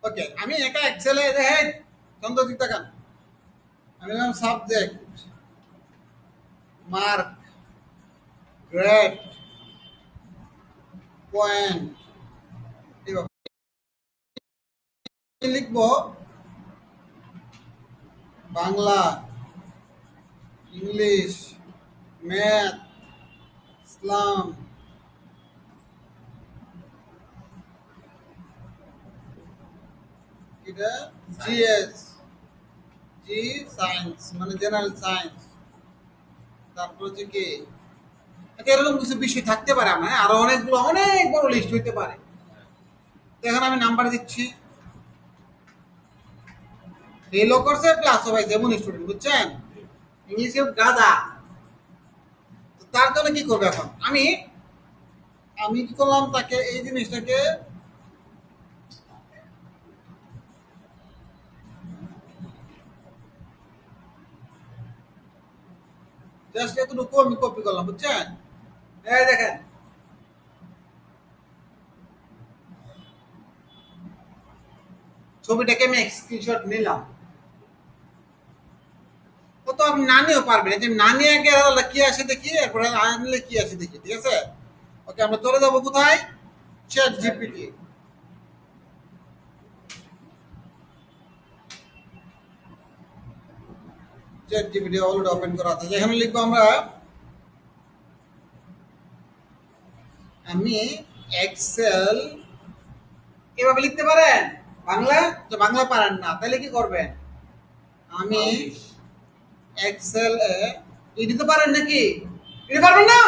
ওকে, আমি এটা এক্সেলে দেখেন চন্দ্রজিৎ দেখান। আমি বললাম সাবজেক্ট, মার্ক, গ্রেড, পয়েন্ট, লিখবো বাংলা, ইংলিশ, ম্যাথ, ইসলাম, এটা জিএস, জি সায়েন্স মানে জেনারেল সায়েন্স, তারপর হচ্ছে কি আচ্ছা, এরকম কিছু বিষয় থাকতে পারে আমার, আরো অনেকগুলো অনেক বড় লিস্ট হইতে পারে। তো এখন আমি নাম্বার দিচ্ছি, ফেলও করছে প্লাস ভাই যেমন স্টুডেন্ট, বুঝছেন? ইংলিশে গাদা। তো তার জন্য কি করবে এখন আমি আমি কি করলাম, তাকে এই জিনিসটাকে জাস্ট এতটুকু আমি কপি করলাম, বুঝছেন? এই দেখেন, ছবিটাকে আমি স্ক্রিনশট নিলাম। ও তো আপনি না নিয়েও পারবেন, যে না নিয়ে আগে কি আসে দেখি, এরপরে আনলে কি আসে দেখি, ঠিক আছে? ওকে, আমরা চলে যাবো কোথায়? Chat GPT. Chat GPT already open করা আছে, যেখানে লিখবো আমরা আমি এক্সেল, এভাবে লিখতে পারেন বাংলা, তো বাংলা পারেন না তাহলে কি করবেন? আমি এক্সেল এ এটি তো পারেন নাকি? এটি পারবেন না?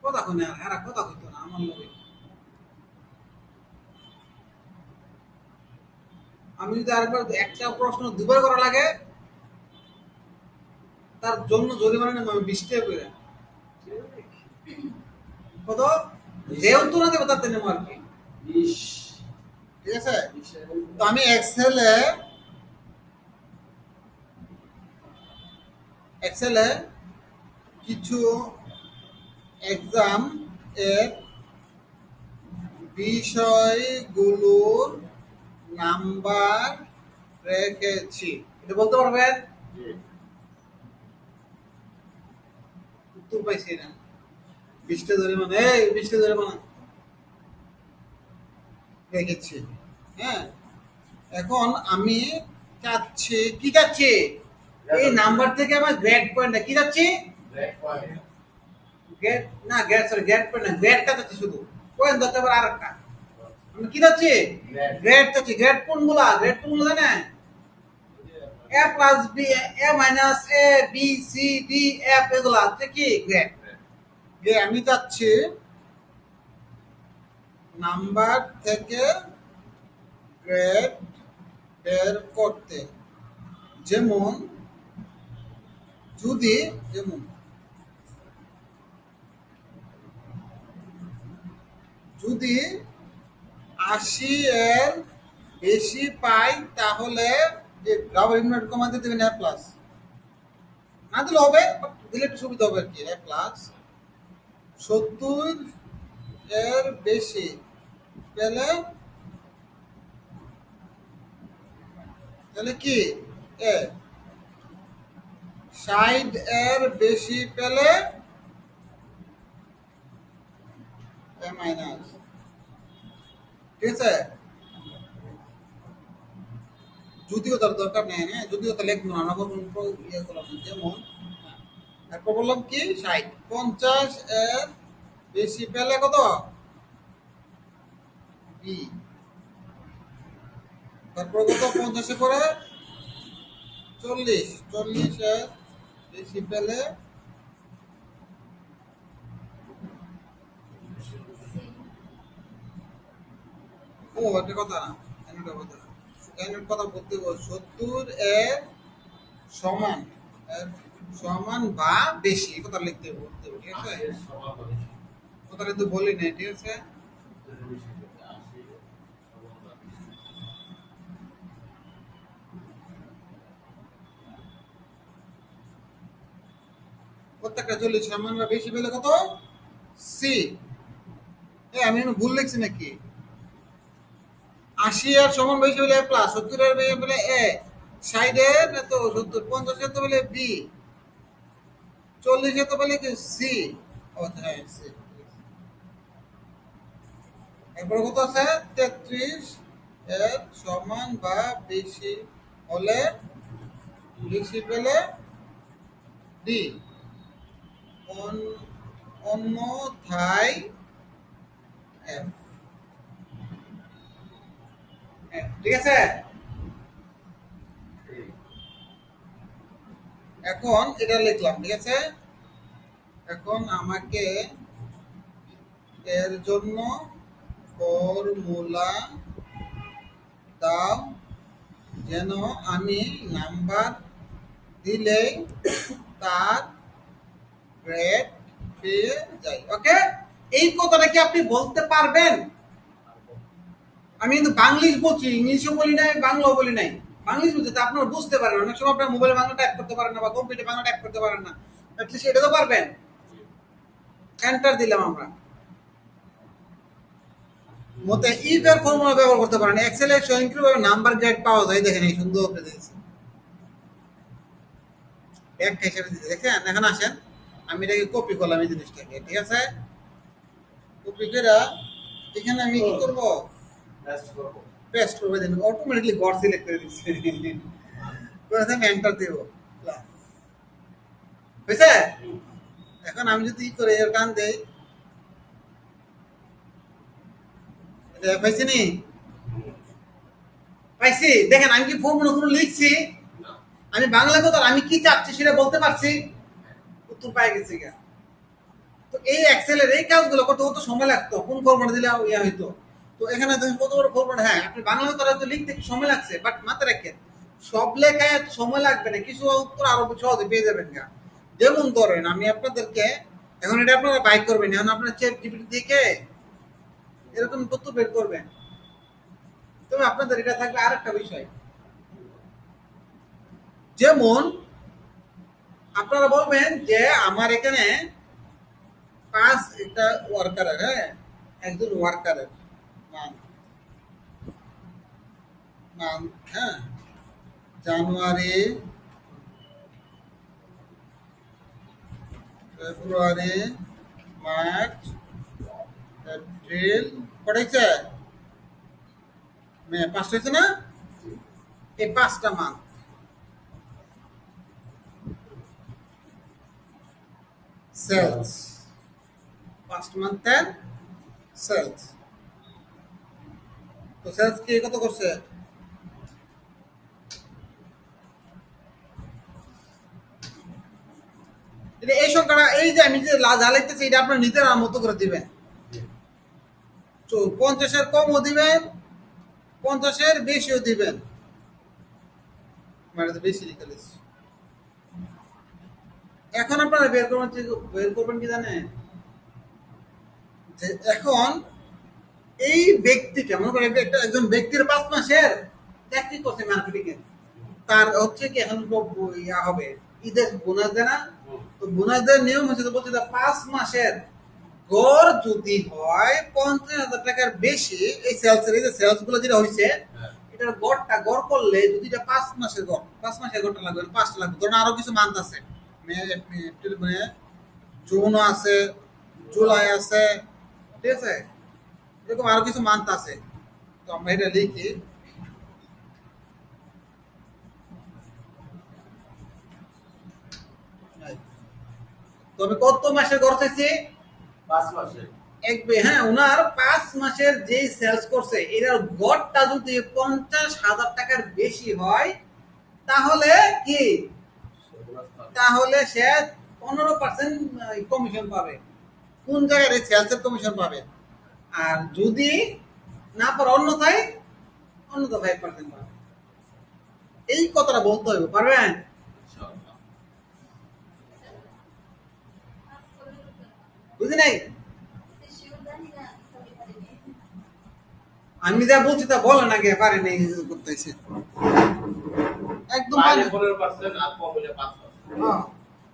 কথা কই না, এরা কথা কইতো না আমার লগে। আমি যদি আরেকবার একটা প্রশ্ন দুবার করা লাগে, তার জন্য জরিমানা নেব আমি 20 টাকা করে। কত? যে উত্তর না দেবে তাতে নেবো আর কি, 20। ঠিক আছে? তো আমি এক্সেলে কিছু এক্সাম এর বিষয়গুলোর নাম্বার রেখেছি, এটা বলতে পারবেন? উত্তর পাইছি না, 20টা জরিমানা, এই 20টা জরিমানা রেখেছি। হ্যাঁ, এখন আমি চাচ্ছি, কি চাচ্ছি? এই নাম্বার থেকে আমার গ্রেড পয়েন্টটা কি চাচ্ছি? গ্রেড না, গ্রেড সরি, গ্রেড পয়েন্ট না, গ্রেডটা চাচ্ছি শুধু, পয়েন্ট ধরতে পারে আরেকটা। আমি কি চাচ্ছি? গ্রেড চাচ্ছি। গ্রেড কোনগুলা? গ্রেড কোনগুলো জানেন? এ প্লাস বি, এ মাইনাস এ, বি সি ডি এফ, এগুলো হচ্ছে কি গ্রেড। আমি চাচ্ছি নাম্বার থেকে গ্রেড বের করতে। যেমন যদি যেমন যদি 80 এর বেশি পাই তাহলে যে ডাবল ইনভার্ট কমা দিয়ে দেবেন এ প্লাস, না দিলে হবে, দিলে একটু সুবিধা হবে আর কি। এ প্লাস 70 এর বেশি পেলে তাহলে কি এ, 60 এর বেশি পেলে এ মাইনাস। ঠিক আছে? যদিও তার দরকার নেই, হ্যাঁ যদিও তা লিখবো না, নগর ইয়ে করলাম। যেমন তারপর বললাম কি 60, 50 এর বেশি পেলে কত বি, তারপর কত 50 এর পরে 40, 40 এর বেশি পেলে ও একটা কথা না, একটা কথা, একটা কথা বলতে বল, 70 এর সমান, এর সমান বা বেশি, এই কথা লিখতে বলতে হবে, ঠিক আছে? কথাটা তো বলি নাই, ঠিক আছে? প্রত্যেকটা 40 সমান বা বেশি পেলে কত সি। আমি ভুল লিখছি নাকি? 80 এর সমান বেশি হলে প্লাস, 70 এর বেশি হলে এ, 60 এর তো 70, 50 এর তো বলে বি, 40 এর তো বলে কি সি। ও হ্যাঁ সি। এরপর কত আছে? 33 এর সমান বা বেশি হলে, বেশি পেলে ডি, অন্যথায় এফ। ঠিক আছে। এখন এটা লিখলাম, ঠিক আছে। এখন আমাকে এর জন্য ফর্মুলা দাও যেন আমি নাম্বার দিলেই তার গ্রেড পেয়ে যাই। ওকে, এই কথাটা কি আপনি বলতে পারবেন? আমি কিন্তু বাংলিশ বলছি, ইংলিশও বলি নাই, বাংলাও বলি নাই। বাংলিশ বলছি তো আপনারা বুঝতে পারেন, অনেক সময় আপনার মোবাইলে বাংলা টাইপ করতে পারেন না বা কম্পিউটারে বাংলা টাইপ করতে পারেন না, অ্যাটলিস্ট এটা তো পারবেন। এন্টার দিলাম আমরা। মতে ইফ এর ফর্মুলা ব্যবহার করতে পারেন। এক্সেল এর স্বয়ংক্রিয়ভাবে নাম্বার গ্রেড পাওয়া যায়, দেখেন এই সুন্দর করে দিয়েছি, এক হিসেবে দিয়েছি, দেখেন। এখন আসেন, আমি এটাকে কপি করলাম এই জিনিসটাকে, ঠিক আছে। কপি করে এখানে আমি কি করব? পেস্ট করবো, দেন অটোমেটিকলি গড় সিলেক্ট করে দিচ্ছে। প্রথমে এন্টার দেব, বুঝছে? এখন আমি যদি ই করে টান দেই, এটা পাইছি নি? পাইছি। দেখেন আমি কি ফর্মুলা কোনো লিখছি? আমি বাংলা কথা আমি কি চাচ্ছি সেটা বলতে পারছি, উত্তর পাই গেছি গা। তো এই এক্সেলের এই কাজগুলো করতে কত সময় লাগতো, কোন ফর্মুলা দিলে ইয়া হইতো। তো এখানে দেখেন কত বড় ফর্মুলা। হ্যাঁ, আপনি বাংলা কথা তো লিখতে একটু সময় লাগছে, বাট মাথায় রাখেন সব লেখায় এত সময় লাগবে না, কিছু উত্তর আরো সহজে পেয়ে যাবেন গা। যেমন ধরেন আমি আপনাদেরকে, এখন এটা আপনারা বাইক করবেন, এখন আপনার চ্যাট জিপিটি থেকে এরকম তথ্য বের করবেন। তবে আপনাদের এটা থাকবে আরেকটা বিষয়, যেমন আপনারা বলবেন যে আমার এখানে 5 একটা ওয়ার্কারের, হ্যাঁ, একজন ওয়ার্কারের নাম, হ্যাঁ, জানুয়ারি, ফেব্রুয়ারি, মার্চ, এপ্রিল, পড়েছে মে, 5টা হয়েছে না? এই 5টা মান্থ সেলস, 5 মান্থের সেলস। তো সেলস কি কত করছে? এই সংখ্যাটা, এই যে আমি যে যা লিখতেছি এটা আপনার নিজের মতো করে দিবেন। 50-এর কমও দিবেন, 50-এর বেশিও দিবেন, মানে তো বেশি লিখে দিচ্ছি। এখন আপনারা বের করবেন কি জানেন? যে এখন এই ব্যক্তিটা, মনে করেন একজন ব্যক্তির 5 মাসের চাকরি করছে মার্কেটিং এ, তার হচ্ছে কি এখন ইয়া হবে, ঈদের বোনাস দেয় না? তো বোনাস দেওয়ার নিয়ম হচ্ছে, তো বলছে 5 মাসের গড় যদি হয় 50,000 টাকার বেশি, এই সেলসের, এই যে সেলস গুলো যেটা হয়েছে এটার গড় করলে, যদি এটা 5 মাসের গড়, 5 মাসের গড়টা লাগবে, 5টা লাগবে। ধরুন আরো কিছু মান্থ আছে, মে, এপ্রিল, মে, জুন আছে, জুলাই আছে, ঠিক আছে, এরকম আরো কিছু মান্থ আছে। তো আমরা এটা লিখি, তবে কত মাসের গড় চাইছি? 5 মাসের। হ্যাঁ, ওনার 5 মাসের যে সেলস করছে এটার গড়টা যদি 50,000 টাকার বেশি হয়, তাহলে কি, তাহলে সে 15% কমিশন পাবে। কোন জায়গায় সেলসের কমিশন পাবে। আর যদি না পারে, অন্যথায় 5% পাবে। এই কথাটা বলতে হবে, পারবেন? বুঝি নাই? আমি যা বলছি তা বলেন আগে, পারেনি করতেছে একদম।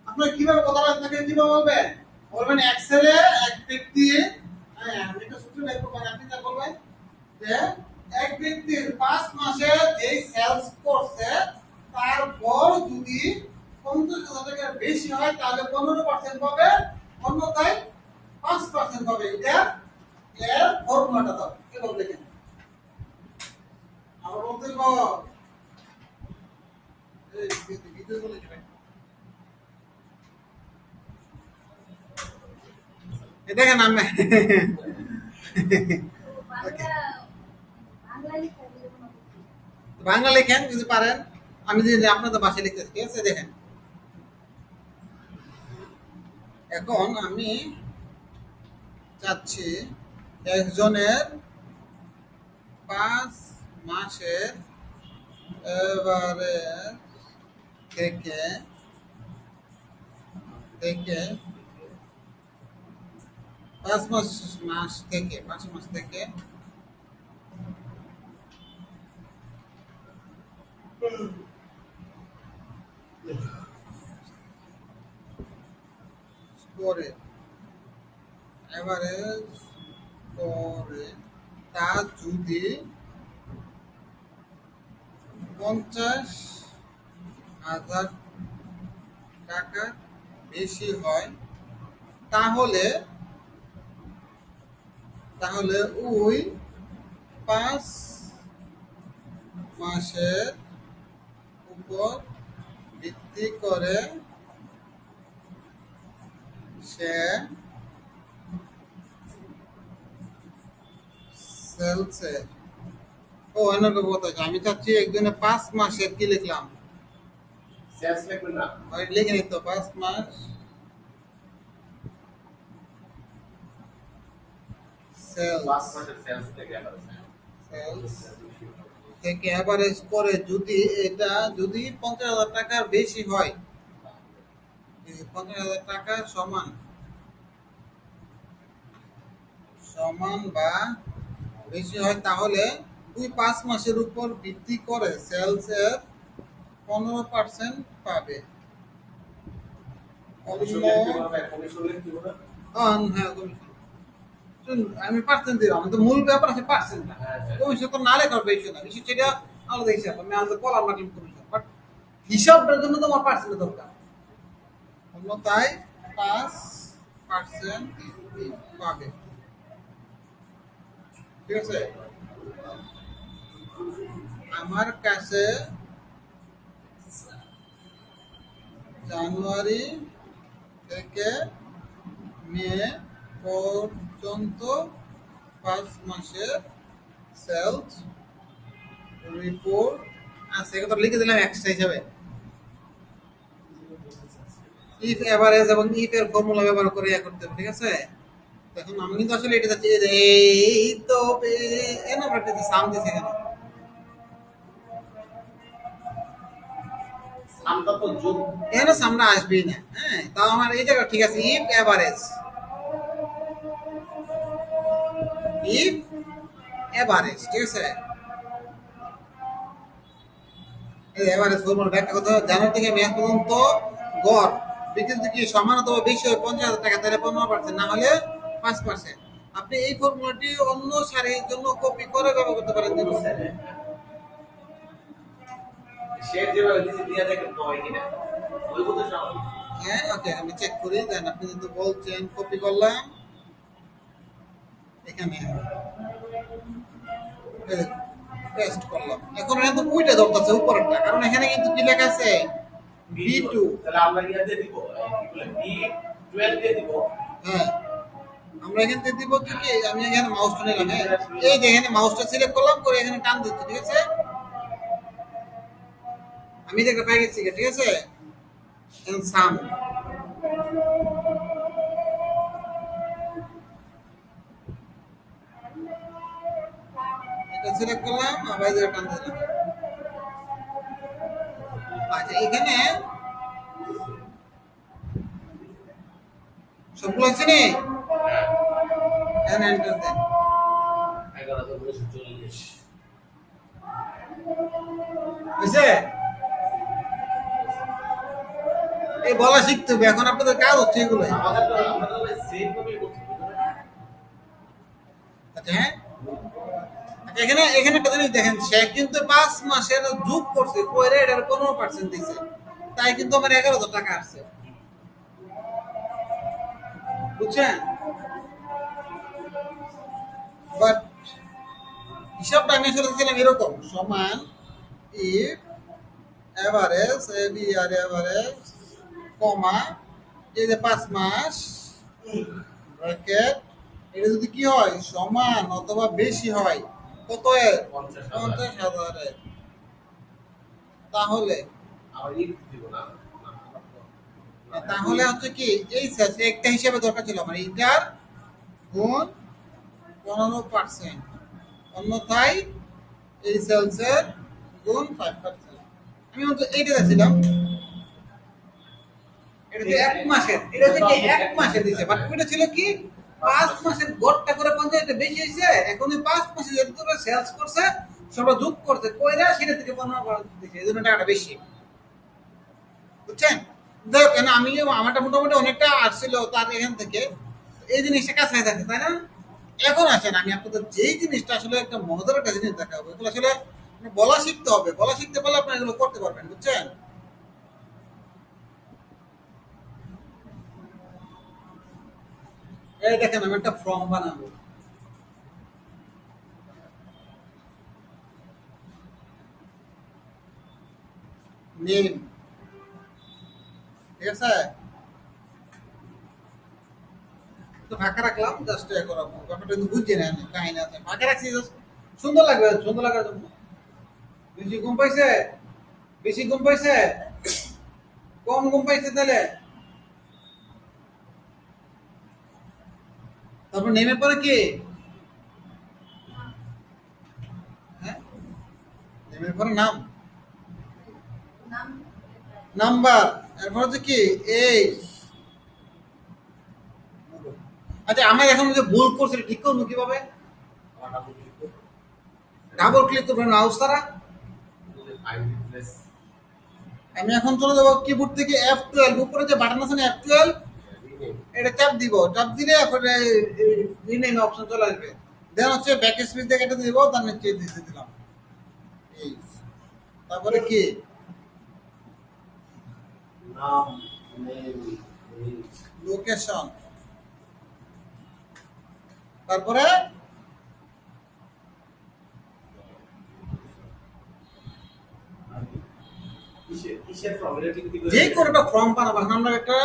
আপনার কিভাবে কথাটা আপনাকে কিভাবে বলবেন? বলবেন এক্সেলে এক ব্যক্তি, হ্যাঁ, আমি একটা সূত্র বের করব, আপনি যা বলবেন যে এক ব্যক্তির 5 মাসে যেই সেলস করছে তারপর যদি 50,000 টাকার বেশি হয় তাহলে 15% পাবে, অন্যথায় 5% পাবে। এটা এর ফর্মুলাটা দাও কিভাবে দেখেন আবার বলতে পারবো। এই ভিডিও চলে যাবে। এই দেখেন আমি বাংলা লেখেন যদি পারেন, আমি যদি আপনাদের ভাষায় লিখতেছি, ঠিক আছে? দেখেন এখন আমি চাচ্ছি একজনের 5 মাসের এভারেজ থেকে থেকে 5 মাস থেকে করে এভারেজ করে তা যদি 50,000 টাকা বেশি হয় তাহলে তাহলে ওই 5 মাসের উপর ভিত্তি করে সে সেলসের এনাকে বলতে আমি চাচ্ছি একজনের 5 মাসের কি লিখলাম, সেলস লিখবেন না, লিখে নিত 5 মাস লাস্ট মাসের সেলস থেকে সেলস থেকে অ্যাভারেজ করে যদি 50,000 টাকার বেশি হয়, 50,000 টাকা সমান বা বেশি হয় তাহলে ওই 5 মাসের উপর ভিত্তি করে সেলস এর 15% পাবে। হ্যাঁ কমিশন আমি পার্সেন্ট দিলাম, তো মূল ব্যাপার আছে পার্সেন্ট না, কমিশন তো না লেখার বেশি না, বেশি সেটা আলাদা হিসাব, আমি আলাদা কলাম রাখলাম কমিশন, বাট হিসাবটার জন্য তোমার পার্সেন্ট দরকার, অন্যথায় 5% পাবে। ঠিক আছে? আমার কাছে জানুয়ারি থেকে মে পর্যন্ত 5 মাসের সেলস রিপোর্ট আছে, এটা লিখে দিলাম এক্সট্রা হিসাবে। ইফ এভারেজ এবং ইফ এর ফর্মুলা ব্যবহার করে করতে হবে, ঠিক আছে? এখন আমি কিন্তু আসলে এটা চাচ্ছি যে এই তো এনাফ্রেটে সাম দিছে কেন, সামটা তো যোগ এখানে সামটা আসবেই না। হ্যাঁ, তাও আমার এই জায়গা ঠিক আছে, ইফ এভারেজ ঠিক আছে? এই এভারেজ ফর্মুলা ব্যাখ্যা করতে হবে, জানুয়ারি থেকে মে পর্যন্ত গড় বিক্রি কি সমান অথবা বেশি হয় 50,000 টাকা, তাহলে 15%, না হলে 5%। আপনি এই ফর্মুলাটি অন্য সারির জন্য কপি করে ব্যবহার করতে পারেন। শেয়ার যেভাবে দিতে দিয়ে দেখেন তো হয় কিনা, ওই মতো স্বাভাবিক। হ্যাঁ, ওকে, আমি চেক করি। দেন আপনি যদি বলছেন কপি করলাম এখানে পেস্ট করলাম, এখন এখানে তো ওইটা ধরতেছে উপরেরটা, কারণ এখানে কিন্তু কি লেখা আছে B2, তাহলে আমরা ইয়াতে দিব কি বলে B12 দিয়ে দিব। হ্যাঁ আমরা এখান থেকে দিব কি, আমি এখানে মাউসটা নিলাম, হ্যাঁ এই যে এখানে মাউসটা সিলেক্ট করলাম, করে এখানে টান দিচ্ছি, ঠিক আছে? আমি দেখতে পাই গেছি, ঠিক আছে? এন্ড সাম এটা সিলেক্ট করলাম, আবার এটা টান দিলাম। আচ্ছা এখানে সবগুলো আছে নি, এখানে এন্টার দেন। 11,240 বুঝছে? এই বলা শিখতে হবে, এখন আপনাদের কাজ হচ্ছে এগুলো। আমাদের সেভ ভাবে করতে হবে। আচ্ছা হ্যাঁ, এখানে এখানে একটা জিনিস দেখেন, সে কিন্তু 5 মাসের যোগ করছে, কইরে এটার 15% দিছে, তাই কিন্তু আমার 11,000 টাকা আসছে, বুঝছেন? বাট হিসাবটা আমি আসলে দিয়েছিলাম এরকম, সমান ইফ এভারেজ এ বি আর এভারেজ কমা এই যে 5 মাস ব্র্যাকেট, এটা যদি কি হয় সমান অথবা বেশি হয় কত এর 50,000 50,000 এর, তাহলে আমার ই দিব না তাহলে হচ্ছে কি এই স্যার একটা হিসাবে দরকার ছিল আমার, এইটার গুণ 15%, অন্যথায় এই সেলসের গুণ 5%। আমি হচ্ছে এইটা দেখছিলাম, এটা যে 1 মাসের, এটা হচ্ছে কি 1 মাসের দিছে, বাট ওইটা ছিল কি 5 মাসের গড়টা করে 50, এটা বেশি হয়েছে, এখন ওই 5 মাসে যেটা করে সেলস করছে সবটা যোগ করছে, কইরা সেটা থেকে 15% দিছে, এই জন্য টাকাটা বেশি, বুঝছেন? দেখ কেন আমি আমারটা মোটামুটি অনেকটা আসছিল তার এখান থেকে, এই জিনিসটা কাছে থাকে তাই না? এখন আসেন আমি আপনাদের যেই জিনিসটা আসলে একটা মজার একটা জিনিস দেখাবো, এগুলো আসলে বলা শিখতে হবে, বলা শিখতে পারলে আপনি এগুলো করতে পারবেন, বুঝছেন? এই দেখেন আমি একটা ফর্ম বানাবো, নেম, ঠিক আছে, তো ফাঁকা রাখলাম জাস্ট এ করাবো, ব্যাপারটা কিন্তু বুঝছি না আমি, কাহিনী আছে ফাঁকা রাখছি just সুন্দর লাগবে, সুন্দর লাগার জন্য। বেশি ঘুম পাইছে, বেশি ঘুম পাইছে, কম ঘুম পাইছে তাহলে, তারপর নেমে পড়ে কি, হ্যাঁ নেমে পড়ে নাম, নাম্বার, এরপর হচ্ছে কি এইজ। আচ্ছা আমার এখন যে ভুল করছে এটা ঠিক করবো কিভাবে? ডাবল ক্লিক করবেন মাউস দ্বারা, আমি এখন চলে যাবো কিবোর্ড থেকে F12, উপরে যে বাটন আছে না F12, এটা চাপ দিব, চাপ দিলে এখন রিনেম অপশন চলে আসবে, দেন হচ্ছে ব্যাক স্পেস দিয়ে কেটে দিব, তার নিচে দিয়ে দিলাম এই, তারপরে কি নাম নেম লোকেশন, তারপরে কিসের ফর্ম এটা ঠিক যে কোনো একটা ফর্ম বানাবো, এখন আমরা একটা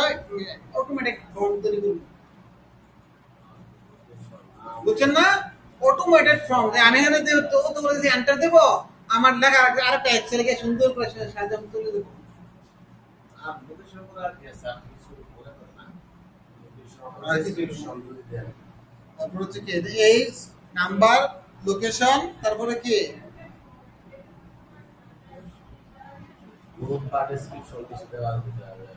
অটোমেটিক ফর্ম তৈরি করব, বুঝছেন না? অটোমেটেড ফর্ম, আমি এখানে যে তো তোমরা যদি এন্টার দেব, আমার লেখা আরেকটা এক্সেল কে সুন্দর করে সাজাতে আমি তুলে দেব। আর লোকেশন করে আর কি আছে আর কিছু বলে তো না লোকেশন যদি দেন তারপর হচ্ছে কি এইজ, নাম্বার, লোকেশন, তারপরে কি গ্রুপ বা ডেসক্রিপশন কিছু দেওয়া দিতে হবে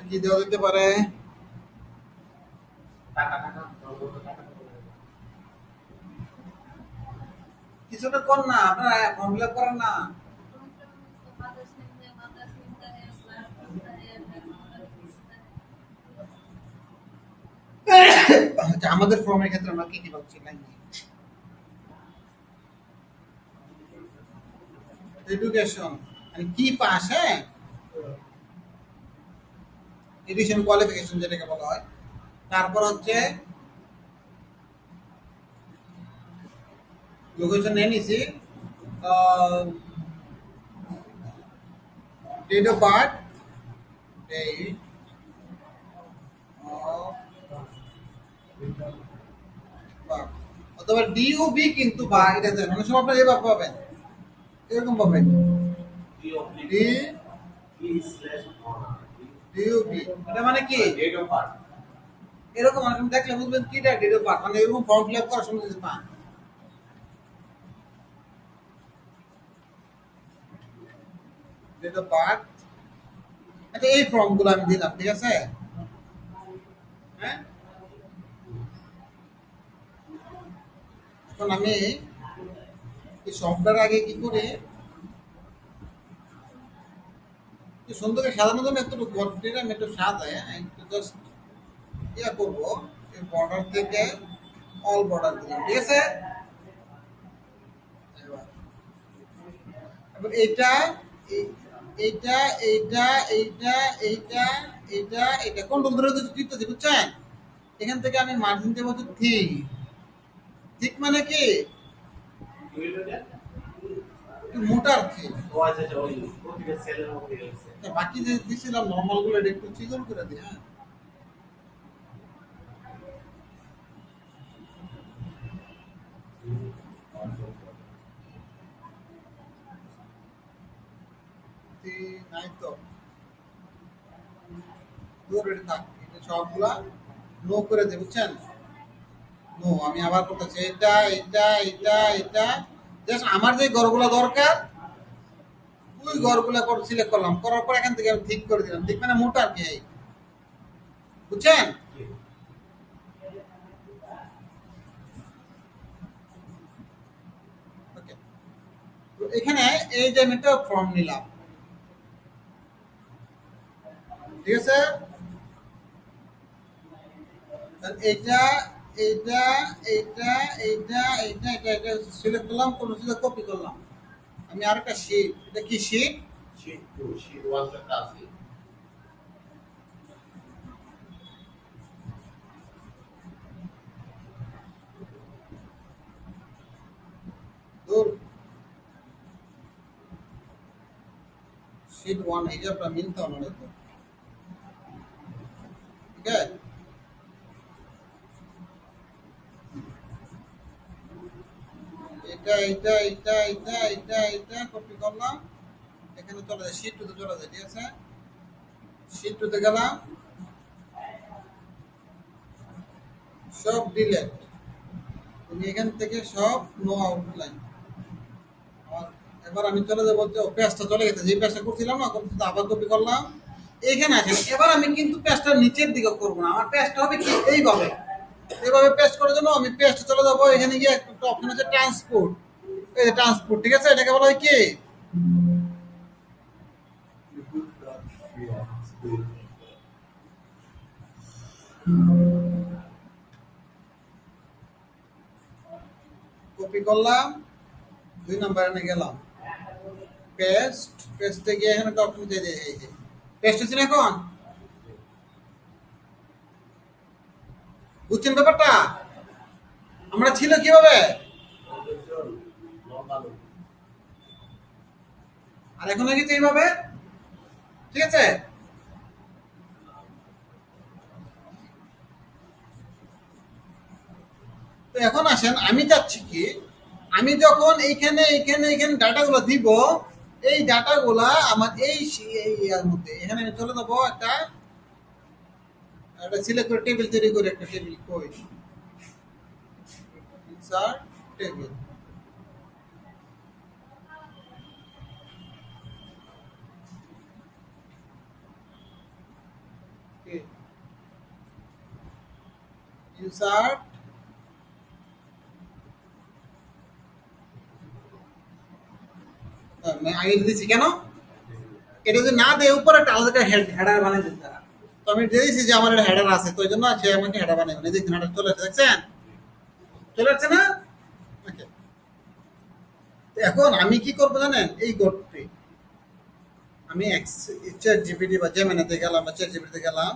কি দেওয়া যেতে পারে, টাকা টাকা টাকা কিছুটা কর না, আপনারা ফর্ম ফিল আপ করেন না। আচ্ছা, আমাদের ফর্মের ক্ষেত্রে আমরা কি কি পাচ্ছি নাই, এডুকেশন মানে কি পাস, হ্যাঁ এডুকেশন কোয়ালিফিকেশন যেটাকে বলা হয়, তারপর হচ্ছে লোকেশন নিয়ে নিছি, date of birth, date of birth, অথবা ডিউবি, কিন্তু বা এটা দেন অনেক সময় আপনারা এভাবে পাবেন, এরকম পাবেন ডি ডিউবি, এটা মানে কি ডেট অফ বার্থ এরকম অনেক সময় দেখলে বুঝবেন কি ডেট অফ বার্থ, মানে এরকম ফর্ম ফিল আপ করার সময় যদি পান, ডেট অফ বার্থ। আচ্ছা এই ফর্মগুলো আমি দিলাম, ঠিক আছে, হ্যাঁ এখন আমি এই সবটার আগে কি করি, কি সুন্দর করে সাজানোর জন্য একটু ঘরটির আমি একটু সাজাই, হ্যাঁ একটু জাস্ট ইয়া করবো, এই বর্ডার থেকে অল বর্ডার দিলাম, ঠিক আছে। এবার এবার এইটা এই- এইটা এইটা এইটা এইটা এইটা এটা কন্ট্রোল ধরে দিতেছি, বুঝছেন। এখান থেকে আমি মার্জিন দেবো হচ্ছে ঠিক। ঠিক মানে কি কি হইলো এটা? একটু মোটার ঠিক। ও আচ্ছা আচ্ছা, ওই প্রতিটা সেলের মধ্যে গেছে। বাকি যে দিছিলাম নর্মাল গুলো এটা একটু চিকন করে দিই, হ্যাঁ। নাই তো দূর এটা থাক, এটা সবগুলা নো করে দিই, বুঝছেন। নো, আমি আবার করতেছি এটা এটা এটা এটা। জাস্ট আমার যে ঘরগুলো দরকার ওই ঘরগুলো সিলেক্ট করলাম, করার পর এখান থেকে আমি ঠিক করে দিলাম। ঠিক মানে মোটা আর কি, এই, বুঝছেন। ওকে, তো এখানে এই যে আমি একটা ফর্ম নিলাম, ঠিক আছে। তাহলে এটা এইটা এইটা এইটা এইটা এটা এটা সিলেক্ট করলাম, কোন সিলেক্ট কপি করলাম। আমি আরেকটা শীট, এটা কি শীট? শীট 2, শীট 1 টা আছে। দূর, শীট 1 এই যে আপনার মিলতে হবে না তো, ঠিক আছে। এটা এটা এটা এটা এটা এটা কপি করলাম, এখানে চলে যায় শীট 2 তে চলে যায়, ঠিক আছে। শীট 2 তে গেলাম, সব ডিলেট। তুমি এখান থেকে সব নো আউটলাইন। এবার আমি চলে যাবো, যে পেজটা চলে গেছে, যে পেজটা করছিলাম না, করতে আবার কপি করলাম। এখানে আসেন, এবার আমি কিন্তু পেজটা নিচের দিকে করবো না, আমার পেজটা হবে কি এইভাবে। এইভাবে পেস্ট করার জন্য আমি পেস্ট চলে যাবো, এখানে গিয়ে একটা অপশন আছে ট্রান্সপোর্ট। এই যে ট্রান্সপোর্ট, ঠিক আছে, এটাকে বলা হয় কি কপি করলাম, 2 নম্বরে এনে গেলাম, পেস্ট। পেস্টে গিয়ে এখানে একটা অপশন দিয়ে দিই, এই যে পেস্ট হচ্ছে না এখন, বুঝছেন ব্যাপারটা। আমরা ছিল কিভাবে, লম্বা লোক। আর এখন হয়ে গেছে এইভাবে, ঠিক আছে। তো এখন আসেন, আমি চাচ্ছি কি, আমি যখন এইখানে এইখানে এইখানে ডাটাগুলো দিব, এই ডাটাগুলা আমার এই ইয়ার মধ্যে, এখানে আমি চলে যাবো একটা একটা সিলেক্ট করে টেবিল তৈরি করে, একটা টেবিল কই ইনসার্ট টেবিল। ইনসার্ট, আগে দিয়েছি কেন, এটা যদি না দেয় উপরে একটা আলাদা হেডার বানিয়ে দিতে তারা। তো আমি দিয়ে দিয়েছি যে আমার হেডার আছে, তো ওই জন্য সে আমাকে হেডার বানিয়ে বানিয়ে দেখছেন, হেডার চলে আসছে, দেখছেন চলে আসছে না। Okay. তো এখন আমি কি করবো জানেন, এই গোটটি আমি চ্যাট জিপিটি বা জেমিনিতে গেলাম বা চ্যাট জিপিটিতে গেলাম,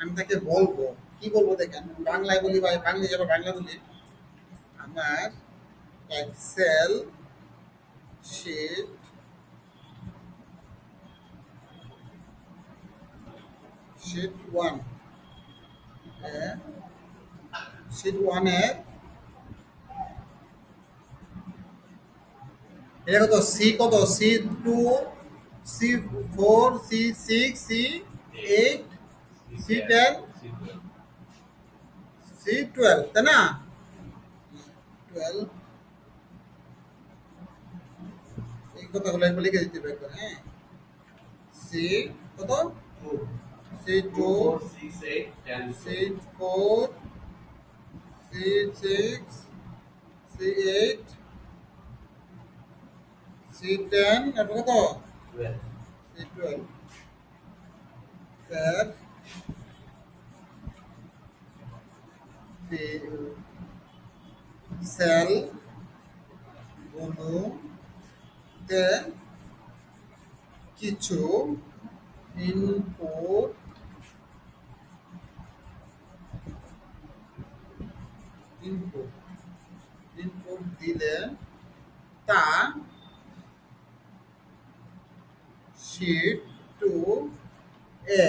আমি তাকে বলবো, কি বলবো দেখেন, বাংলায় বলি বা বাংলা যাবে বাংলা বলি, আমার এক্সেল শিট শিট 1, শিট 1 এর এটা কত, সি কত, C2, C4, C6, C8, C10, C12, তাই না, 12। এই কথাগুলো একবার লিখে দিতে হবে একবার, হ্যাঁ। সি কত, 2, C2, 4, 6, 8, 10, C4, C6, C8, C10, এরপর কত, 12, C12, স্যার সেল গুলোতে কিছু ইনপুট ইনপুট ইনপুট দিলে তা শিট টু এ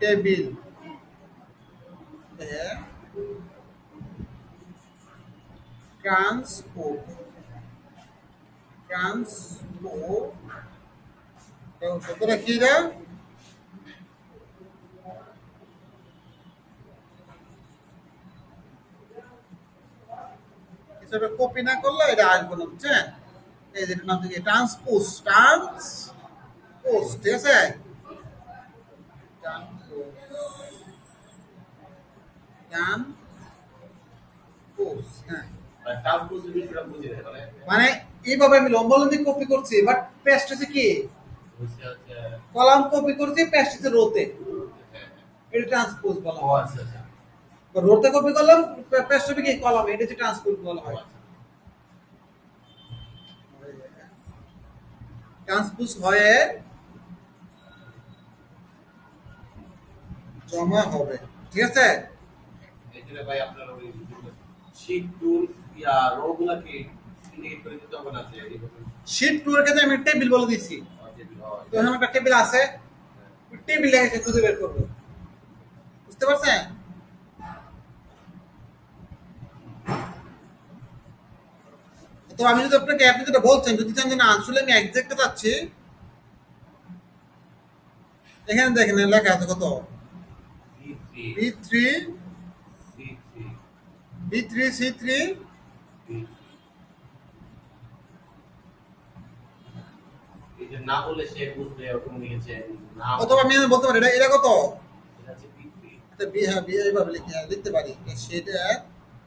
টেবিল এ ট্রান্সপোর্ট কতটা কি রে কিছুটা কপি না করলে এটা আসবে না বুঝছেন এই যে নাম থেকে ট্রান্সপোজ ঠিক আছে ট্রান্সপোজ হ্যাঁ টাস্ক বুঝে বিষয়টা বুঝে নেয় মানে মানে এইভাবে আমি লম্বা লম্বি কপি করছি বাট পেস্ট হচ্ছে কি বুঝতে হচ্ছে কলাম কপি করছি পেস্ট হচ্ছে রোতে হ্যাঁ এটা ট্রান্সপোজ বলা ও হয় আচ্ছা আচ্ছা রোতে কপি করলাম পেস্ট হবে কি কলাম এটা হচ্ছে ট্রান্সপোজ বলা ও হয় আচ্ছা ট্রান্সপোজ হয়ে জমা হবে ঠিক আছে এখানে ভাই আপনার ওই শীট টুল ইয়া রো গুলাকে ইন্ডিকেট করে দিতে হবে না যে এইভাবে শীট 2 এর ক্ষেত্রে আমি টেবিল বলে দিছি তো এখানে একটা টেবিল আছে টেবিল লেখা খুঁজে বের করব বুঝতে পারছেন তো আমি যদি আপনাকে আপনি যেটা বলছেন যদি চান যে না আসলে আমি এক্সাক্ট চাচ্ছি এখানে দেখেন লেখা আছে কত B3 B3 C3 এই যে না বললে সে বুঝবে ওরকম লিখেছে না অথবা আমি বলতে পারি এটা কত এটা হচ্ছে B3 এটা বি হ্যাঁ বি এইভাবে লিখতে পারি সেটা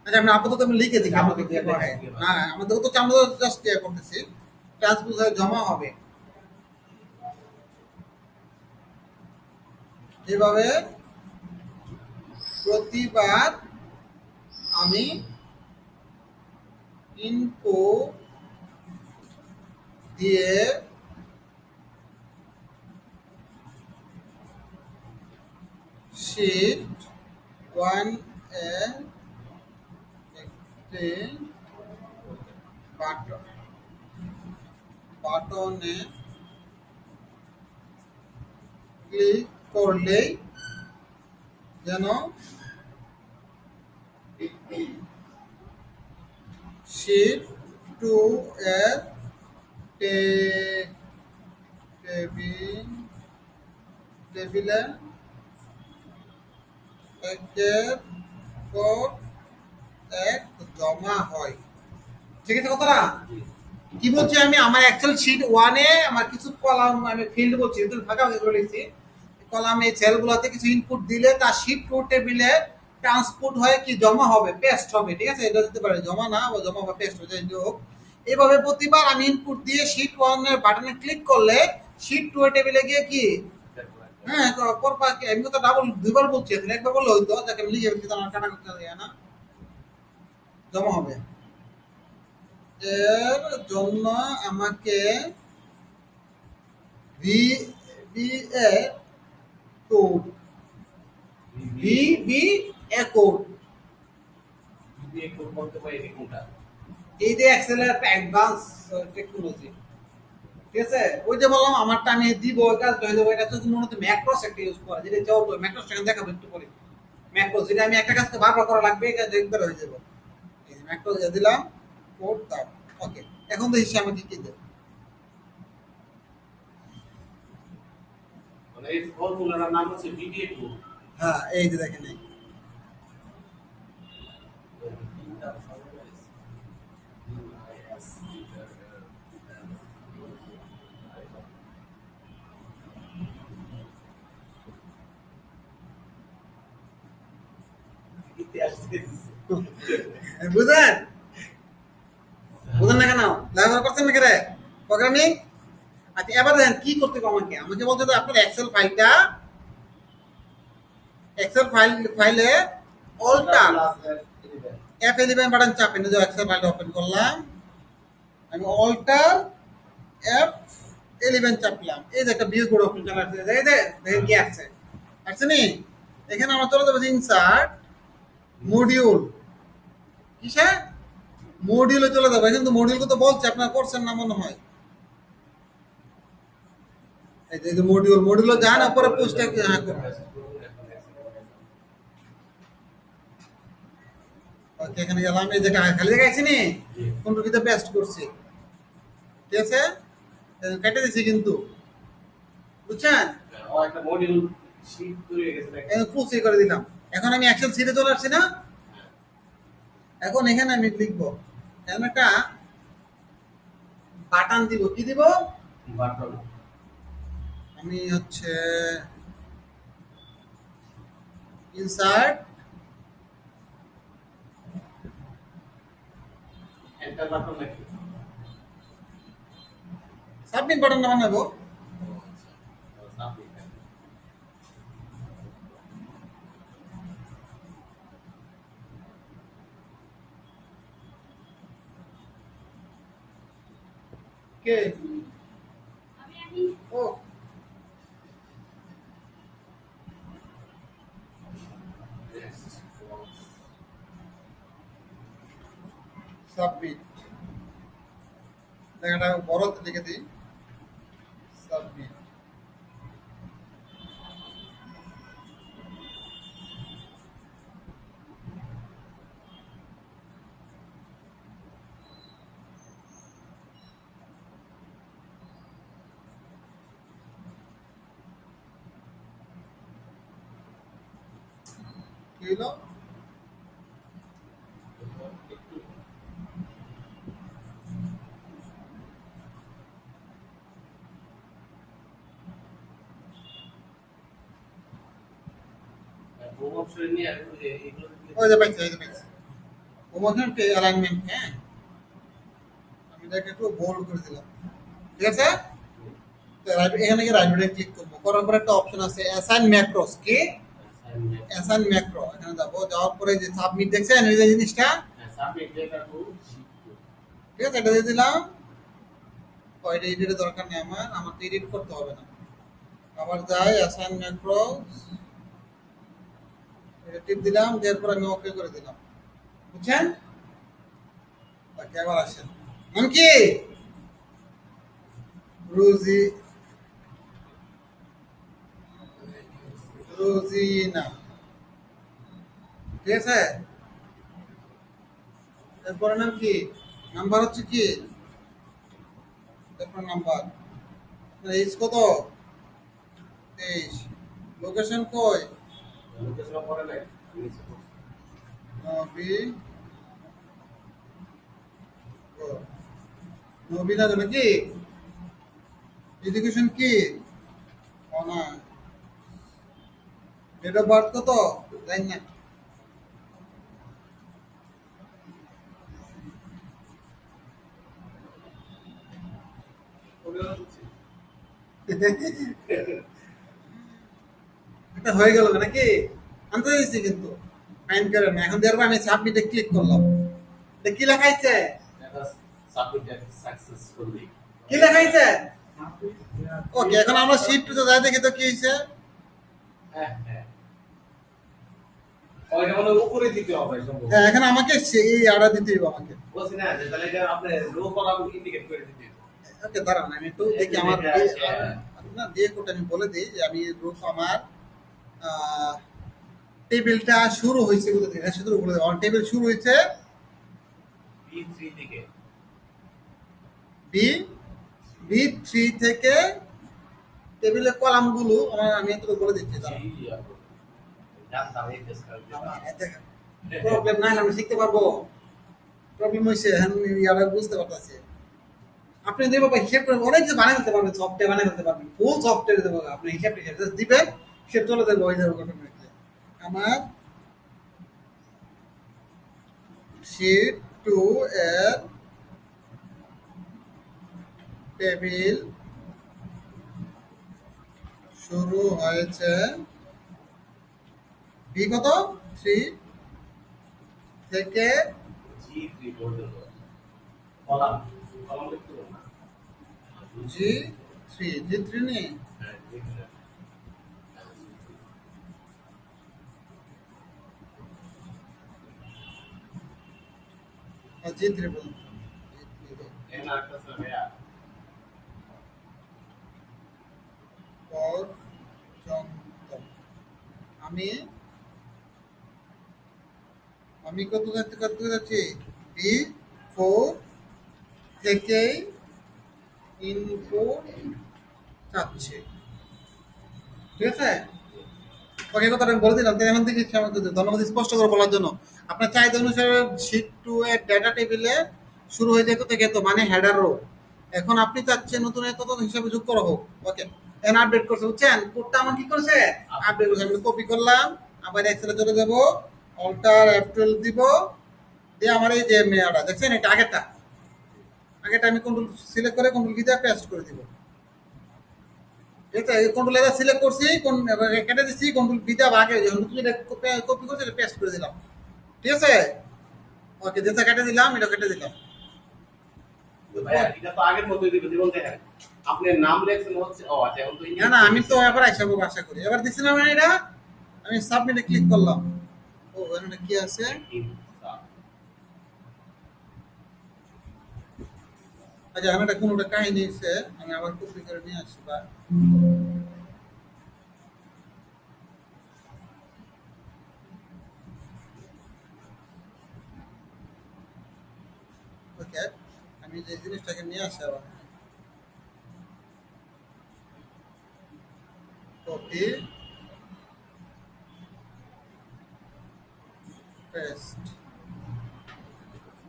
আচ্ছা আমি আপাতত আমি লিখে দিই আমাকে দিয়ে পড়ায় না আমাদের তো আমরা জাস্ট করতেছি ট্রান্সপোজ হয়ে জমা হবে এভাবে প্রতিবার আমি ইনপুট দিয়ে শীট 1 এ একটি বাটনে ক্লিক করলেই যেন শীট 2 এর টেবিলে একের পর এক জমা হয় ঠিক আছে কথাটা কি বলছি আমি আমার এক্সেল শীট 1 এ আমার কিছু কলাম আমি ফিল্ড বলছি তো ফাঁকা করে লিখছি কলামে সেলগুলোতে কিছু ইনপুট দিলে তা শীট 2 টেবিলে ট্রান্সপোর্ট হয়ে কি জমা হবে পেস্ট হবে ঠিক আছে এটা দিতে পারে জমা না বা জমা বা পেস্ট হয়ে যায় হোক এইভাবে প্রতিবার আমি ইনপুট দিয়ে শীট 1 এর বাটনে ক্লিক করলে শীট 2 এর টেবিলে গিয়ে কি হ্যাঁ পরপর আমি তো ডাবল দুইবার বলছি এখন একবার বললে হইতো যাকে আমি লিখে ফেলছি আমার কাটা করতে যায় না জমা হবে এর জন্য আমাকে V B A code V B A code BBA code করতে পারি কোনটা এই যে এক্সেল এর অ্যাডভান্স টেকনোলজি ঠিক আছে ওই যে বললাম আমারটা আমি দিব ওই কাজটা হয়ে যাবে এটা তো মনে হচ্ছে ম্যাক্রোস একটা ইউজ করে যেটা চাও তো ম্যাক্রোস টাকে দেখাবো একটু পরে ম্যাক্রোস যেটা আমি একটা কাজকে বারবার করা লাগবে এটা একবার হয়ে যাবে এই যে ম্যাক্রোস দিয়ে দিলাম কোড দাও ওকে এখন দেখি আমি কি কি দেব মানে এই ফর্মুলাটার নাম হচ্ছে বিবিএ কোড হ্যাঁ এই যে দেখেন এই বুঝেন বুঝেন না কেন ব্যবহার করছেন না কেন প্রোগ্রামিং আচ্ছা এবার দেখেন কি করতে হবে আমাকে আমাকে বলতে হবে আপনার এক্সেল ফাইলটা এক্সেল ফাইলে অল্টার F11 বাটন চাপেন, যে এক্সেল ফাইলটা ওপেন করলাম, আমি অল্টার F11 চাপলাম, এই যে একটা ভিউ কোড ওপেন চলে আসছে, এই যে দেখেন কি আসছে, আসছে নি? এখানে আমরা চলে যাবো ইনসার্ট মডিউল, কিসে মডিউলে চলে যাবো। এখানে তো মডিউল তো বলছে, আপনারা করছেন না মনে হয়। এই যে মডিউলে যান, পরে পোস্টে হ্যাঁ করুন। ওকে, এখানে গেলাম, এই যে খালি জায়গা আছে নি, কোনটার ভিতরে পেস্ট করছি, ঠিক আছে, কেটে দিছি কিন্তু, বুঝছেন? একটা মডিউল শীট তৈরি হয়ে গেছে নাকি? ফুলসি করে দিলাম। এখন আমি এক্সেল সিটে চলে আসছি না, এখন এখানে আমি লিখবো, এখানে একটা বাটন দিব, কি দিব? বাটন। আমি হচ্ছে ইনসার্ট এন্টার বাটন নাকি? সাবমিট বাটন বানাবো। সাবমিট। কে ও সাবমিট, লেখাটা বড় লিখে দিই, সাবমিট। কি হলো? হোম অপশন নিয়ে এগুলো ওই যে পাইছি, এই যে পাইছি, ওখানে অ্যালাইনমেন্ট, হ্যাঁ আমি এটাকে একটু বোল্ড করে দিলাম, ঠিক আছে। তো এখানে গিয়ে রাইট বাটনে ক্লিক করবো, করার পর একটা অপশন আছে অ্যাসাইন ম্যাক্রোস, কি অ্যাসাইন ম্যাক্রো, এখানে যাবো, যাওয়ার পরে যে সাবমিট দেখছেন এই যে জিনিসটা, সাবমিট ডেটা টু শীট। ঠিক আছে, এটা দিয়ে দিলাম। ওইটা এডিটের দরকার নেই, আমার তো এডিট করতে হবে না। আবার যাই অ্যাসাইন ম্যাক্রোস, এটা টিপ দিলাম, এরপর আমি ওকে করে দিলাম, বুঝছেন? ওকে, আবার আসেন, নাম কি? রোজি, রোজিনা, ঠিক আছে। এরপরে নাম কি? নাম্বার হচ্ছে কি? এরপর নাম্বার, এইজ কত? 23। লোকেশন কই? লোকেশন পরে নাই নিচে নবী, নবীনা নাকি? এডুকেশন কি? অনার্স। ডেট অফ বার্থ কত? জানি না। এটা হয়ে গেল নাকি? আনতে দিয়েছি কিন্তু ফাইন করে না, এখন দেখবো আমি সাবমিটে ক্লিক করলাম, এটা কি লেখাইছে? এটা সাবমিট সাকসেসফুলি। কি লেখাইছে? ওকে, এখন আমরা শিফট টু যাই, দেখি তো কি হয়েছে। হ্যাঁ হ্যাঁ, ওইটা মানে উপরে দিতে হবে সম্ভবত। হ্যাঁ, এখন আমাকে সেই আড়া দিতে হবে আমাকে। বলছি না যে তাহলে এটা আপনি রো কলাম ইন্ডিকেট করে দিতে হবে। ওকে, দাঁড়ান আমি একটু দেখি আমার না দিয়ে কোটা আমি বলে দিই যে আমি রূপ আমার টেবিলটা শুরু হয়েছে কোথা থেকে, হ্যাঁ শুধু বলে দেবো, আমার টেবিল শুরু হয়েছে B3 থেকে। বি বি3 থেকে। টেবিলের কলামগুলো আমি একটু বলে দিচ্ছি, দাঁড়ান। জানতাম এই টেস্ট করতে। প্রবলেম নাই, আমি শিখতে পারবো। প্রবলেম হয়েছে এখন ইয়ারা বুঝতে পারতেছে। আপনি দেবো বা হিসেব করে অনেক কিছু বানিয়ে দিতে পারবেন, সফটওয়্যার বানিয়ে দিতে পারবেন, ফুল সফটওয়্যার দেবো, আপনি হিসাব টিসাব দিবেন, সে চলে দেবো, হয়ে যাবে অটোমেটিকলি। আমার শীট 2 এর টেবিল শুরু হয়েছে বি কত 3 থেকে G3 পর্যন্ত কলাম কলাম লিখতে হবে না জি থ্রি নেই হ্যাঁ G3 জি থ্রি পর্যন্ত এখানে আরেকটা আছে ভাইয়া পর্যন্ত আমি আমি কত যাচ্ছি বি ফোর থেকে ইনপুট চাচ্ছে ঠিক আছে ওকে কথাটা আমি বলে দিলাম তাই এখন থেকে আমাকে ধন্যবাদ স্পষ্ট করে বলার জন্য আপনার চাহিদা অনুসারে শিট টু এর ডাটা টেবিলে শুরু হয়ে যেত থেকে তো মানে হেডার রো এখন আপনি চাচ্ছেন নতুন এত হিসাবে যোগ করা হোক ওকে এখন আপডেট করছে বুঝছেন কোডটা আমার কি করছে আপডেট করছে আমি কপি করলাম আবার এক্সেলে চলে যাব অল্টার F12 দিব দিয়ে আমার এই যে মেয়াটা দেখছেন এটা আগেরটা আমি কন্ট্রোল সিলেক্ট করে কন্ট্রোল কি দিয়ে পেস্ট করে দিব এটা কন্ট্রোল এটা সিলেক্ট করছি কেটে দিচ্ছি কন্ট্রোল বিটা আগে নতুন এটা কপি করছি এটা পেস্ট করে দিলাম ঠিক আছে ওকে যেটা কেটে দিলাম এটা কেটে দিলাম ভাইয়া এটা তো আগের মতই দিবে যেমন দেখেন আপনার নাম লেখছেন হচ্ছে ও আচ্ছা এখন তো না না আমি তো এবার আইসাবো আশা করি এবার দিছিলাম না এটা আমি সাবমিটে ক্লিক করলাম ও এখানে কি আছে আচ্ছা এখানে কোনোটা কাহিনী আছে আমি আবার কপি করে নিয়ে আসি বা ওকে আমি যে জিনিসটাকে নিয়ে আসি আবার কপি পেস্ট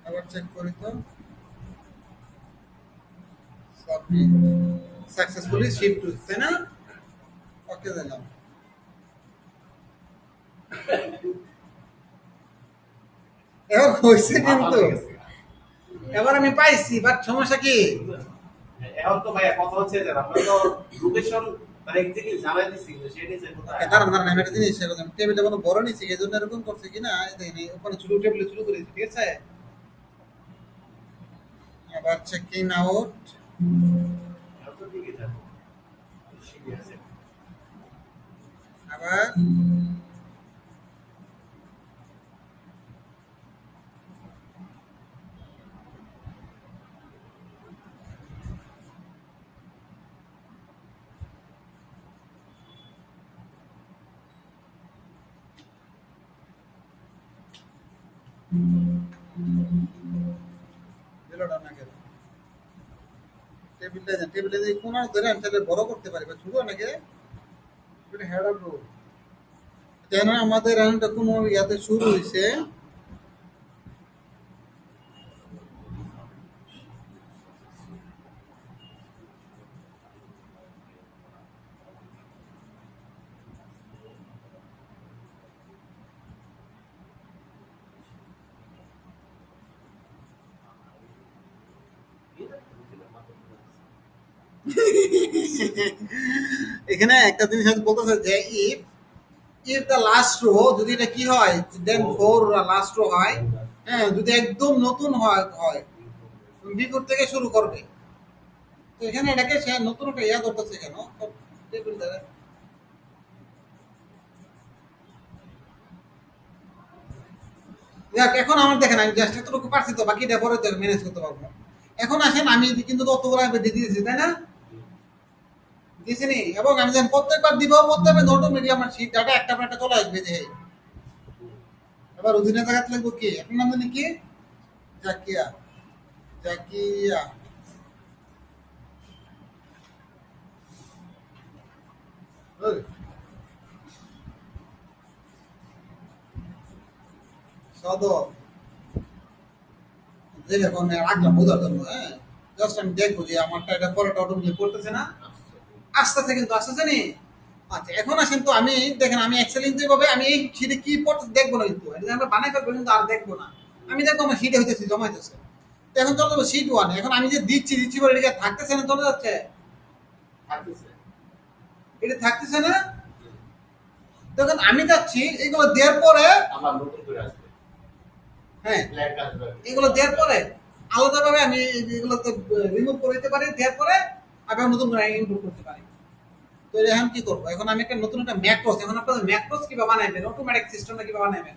আবার চেক করি তো সাবমিট সাকসেসফুলি শিপ টু তাই না ওকে দিলাম এবার হয়েছে কিন্তু এবার আমি পাইছি বাট সমস্যা কি এখন তো ভাইয়া কথা হচ্ছে যে আমরা তো লোকেশন তার এক্স্যাক্টলি জানাই দিছি যে সেটা যে কোথায় দাঁড়ান আমি একটা জিনিস এরকম টেবিলটা কোনো বড় নিচ্ছি এই জন্য এরকম করছে কিনা দেখেন ওখানে ছোট টেবিলে শুরু করেছি ঠিক আছে আবার চেকিং আউট এখন তো ঠিকই যাবো ঠিক আছে আবার দিলটা না কেন টেবিলটা দিয়ে কোন ধরে আমি তাহলে বড় করতে পারি বা ছোট নাকি এটা হেডার রো কেন আমাদের রানটা কোনো ইয়াতে শুরু হয়েছে এখানে একটা জিনিস হয়তো বলতেছে যে ইফ দ্য লাস্ট রো যদি এটা কি হয় দেন ফোর লাস্ট রো হয় হ্যাঁ যদি একদম নতুন হয় বিফোর থেকে শুরু করবে তো এখানে এটাকে সে নতুন একটা ইয়া করতেছে কেন টেবিলটা যাক এখন আমার দেখেন আমি জাস্ট এতটুকু পারছি তো বাকিটা পরে তো ম্যানেজ করতে পারবো এখন আসেন আমি কিন্তু ততগুলো দিয়ে দিয়েছি তাই না দিয়েছি নি এবং আমি যখন প্রত্যেকবার দিব প্রত্যেকবার অটোমেটিক আমার শীট ডাটা একটা পর একটা চলে আসবে যে এবার অধীনে জায়গাতে লিখবো কি আপনার নাম জানি কি জাকিয়া জাকিয়া ওই, সদর যেরকম রাখলাম বোঝার জন্য হ্যাঁ জাস্ট আমি দেখবো যে আমারটা এটা পরেটা অটোমেটিক করতেছে না আসতেছে কিন্তু আসতেছে নি আচ্ছা এখন আসেন তো আমি দেখেন আমি এক্সেল কিন্তু এভাবে আমি এই শীটে কি পড়তে দেখবো না কিন্তু এটা আমরা বানাই ফেলবো কিন্তু আর দেখবো না আমি দেখবো আমার শীটে হইতেছে জমাইতেছে তো এখন চলে যাবো শীট ওয়ান এখন আমি যে দিচ্ছি বলে এটা থাকতেছে না চলে যাচ্ছে থাকতেছে এটা থাকতেছে না তখন আমি চাচ্ছি এগুলো দেওয়ার পরে, আবার নতুন করে আসবে হ্যাঁ ব্ল্যাক আসবে এগুলো দেওয়ার পরে আলাদাভাবে আমি এগুলোতে রিমুভ করে দিতে পারি, দেওয়ার পরে আবার নতুন করে ইনপুট করতে পারি। তো এখন কি করবো, এখন আমি একটা নতুন একটা ম্যাক্রোস, এখন আপনাদের ম্যাক্রোস কিভাবে বানাইবেন, অটোমেটিক সিস্টেমটা কিভাবে বানাইবেন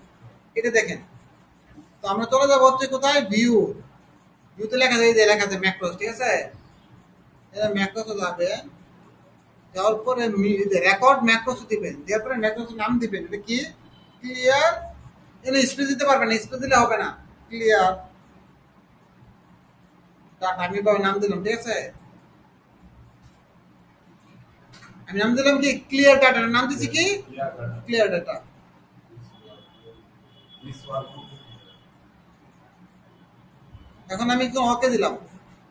এটা দেখেন। তো আমরা চলে যাবো হচ্ছে কোথায়, ভিউ, ভিউতে লেখা যায়, এই যে লেখা আছে ম্যাক্রোস, ঠিক আছে। এটা ম্যাক্রোসে যাবে, যাওয়ার পরে রেকর্ড ম্যাক্রোস দিবেন, দেওয়ার পরে ম্যাক্রোস নাম দিবেন, এটা কি, ক্লিয়ার। এখানে স্পেস দিতে পারবেন না, স্পেস দিলে হবে না, ক্লিয়ার ডাটা আমি এভাবে নাম দিলাম, ঠিক আছে। আমি নাম দিলাম কি, ক্লিয়ার ডাটা, নাম দিচ্ছি কি, clear data clear data. This one এখন আমি ওকে দিলাম।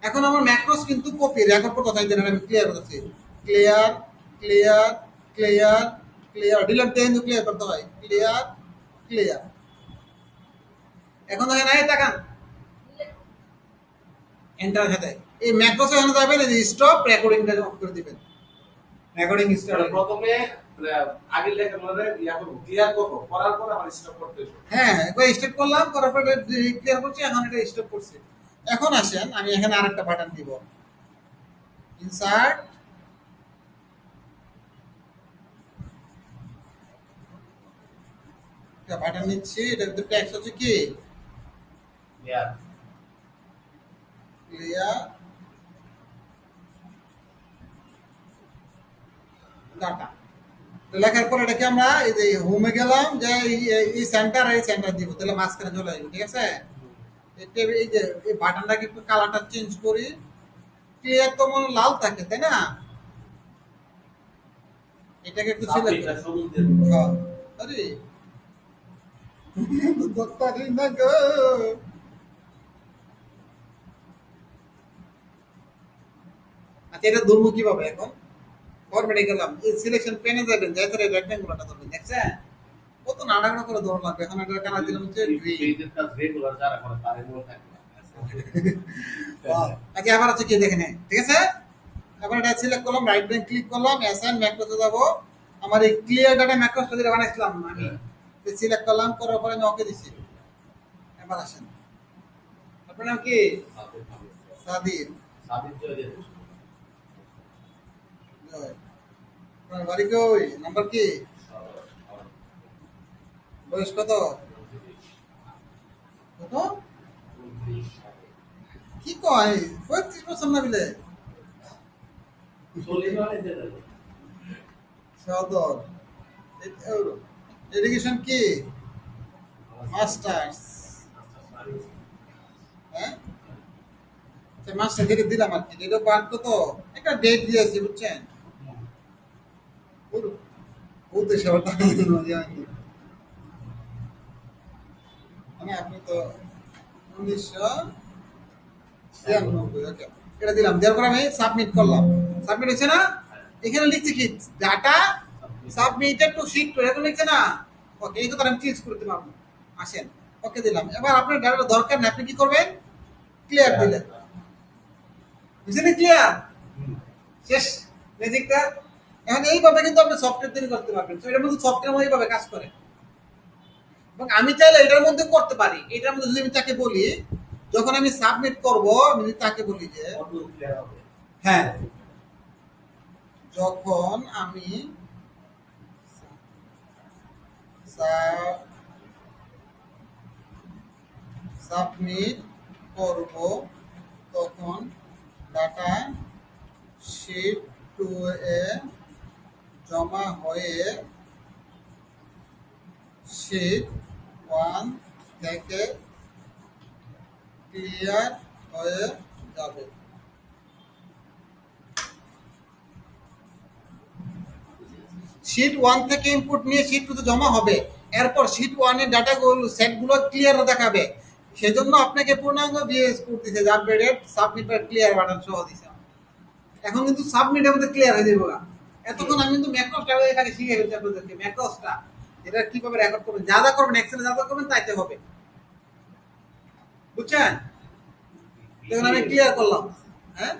এখন আমার ম্যাক্রোস কিন্তু কপি, রেকর্ড করতে চাই, আমি ক্লিয়ার করতেছি, clear clear clear clear, delete দিয়ে কিন্তু ক্লিয়ার করতে হয়, ক্লিয়ার ক্লিয়ার। এখন দেখেন এই তাকান, এন্টার খেতে এই ম্যাক্রোস এখানে যাবেন, এই যে স্টপ রেকর্ডিংটা অফ করে দিবেন, রেকর্ডিং স্টপ। প্রথমে আগে লেখা মানে ইয়া করব ক্লিয়ার করব করার পর আবার স্টপ করতে হবে হ্যাঁ একবার স্টার্ট করলাম, করার পরে ক্লিয়ার করছি, এখন এটা স্টপ করছি। এখন আসেন আমি এখানে আরেকটা বাটন দিব, ইনসার্ট, একটা বাটন নিচ্ছি, এটার ভিতরে ট্যাক্স হচ্ছে কি, ক্লিয়ার ক্লিয়ার ডাটা। লেখার পরে এটাকে আমরা এই যে হোমে গেলাম, যে এই সেন্টার এই সেন্টার দিব, তাহলে মাঝখানে চলে আসবে, ঠিক আছে। এটা এই যে এই বাটনটাকে একটু কালারটা চেঞ্জ করি, ক্লিয়ার তো মনে হয় লাল থাকে তাই না, এটাকে একটু সিলেক্ট সাবমিটটা করি। সবুজ দিয়ে দেব হ্যাঁ আরে দত্তারি না গো। আচ্ছা এটা ধরবো কিভাবে, এখন ফরম্যাটে গেলাম, এই সিলেকশন পেনে যাবেন, যাইতে রেক্ট্যাঙ্গুলারটা ধরবেন, দেখছেন কত নাড়াগাড়া করে ধরা লাগবে। এখন এটা কালার দিলাম হচ্ছে গ্রিন। পেজের কাজ রেগুলার যারা করে তাদের মনে থাকে না। আচ্ছা এবার হচ্ছে কি দেখেন, ঠিক আছে। এবার এটা সিলেক্ট করলাম, রাইট বাটন ক্লিক করলাম, অ্যাসাইন ম্যাক্রোসে যাব, আমার এই ক্লিয়ার ডাটা ম্যাক্রোসটা যেটা বানাইছিলাম আমি, সিলেক্ট করলাম, করার পরে আমি ওকে দিছি। এবার আসেন, আপনার নাম কি, সাদির, সাবিত জয় দিয়ে দেব জয়। আপনার বাড়ি কই, নাম্বার কি, বয়স কত, কত কি কয়, 35 বছর না বিলে, সলিমানে দিয়ে দেব সদর, এডুকেশন কি, মাস্টার্স, হ্যাঁ মাস্টার যেটা দিলাম আর কি, ডেট অফ বার্থ কত, একটা ডেট দিয়েছি বুঝছেন, বলতে সবটা মানে আপনি তো 1996, ওকে এটা দিলাম, দেওয়ার পর আমি সাবমিট করলাম, সাবমিট হচ্ছে না, এখানে লিখছি কি, ডাটা সাবমিটেড টু শিট, এরকম লিখছে না, ওকে এই কথা আমি চেঞ্জ করতে পারবো। আসেন ওকে দিলাম, এবার আপনার ডাটাটা দরকার না, আপনি কি করবেন, ক্লিয়ার দিলেন, বুঝলেন, ক্লিয়ার, শেষ ম্যাজিকটা। এখন এইভাবে কিন্তু আপনি সফটওয়্যার তৈরি করতে পারবেন, তো এটার মধ্যে সফটওয়্যার এইভাবে কাজ করে, এবং আমি চাইলে এটার মধ্যে করতে পারি, এটার মধ্যে যদি আমি তাকে বলি, যখন আমি সাবমিট করব, আমি যদি তাকে বলি যে, অটো ক্লিয়ার হবে হ্যাঁ যখন আমি সাবমিট করব, তখন ডাটা শিট 2 এ জমা হয়ে শিট 1 থেকে ক্লিয়ার হয়ে যাবে। শিট 1 থেকে ইনপুট নিয়ে শিট 2 তে জমা হবে, এরপর শিট 1 এর ডাটাগুলো সেটগুলো ক্লিয়ার দেখাবে, সেজন্য আপনাকে পূর্ণাঙ্গ ভিএস করতেছে, যে আপডেটেড সাবমিট আর ক্লিয়ার বাটন সহ দিছে। এখন কিন্তু সাবমিট আমাদের ক্লিয়ার হয়ে যাবে। এতক্ষণ আমি কিন্তু ম্যাক্রোসটা এখানে শিখে গেছি আপনাদেরকে, ম্যাক্রোসটা এটা কিভাবে রেকর্ড করবেন, যা যা করবেন এক্সেলে যা যা করবেন তাইতে হবে, বুঝছেন। দেখুন আমি ক্লিয়ার করলাম, হ্যাঁ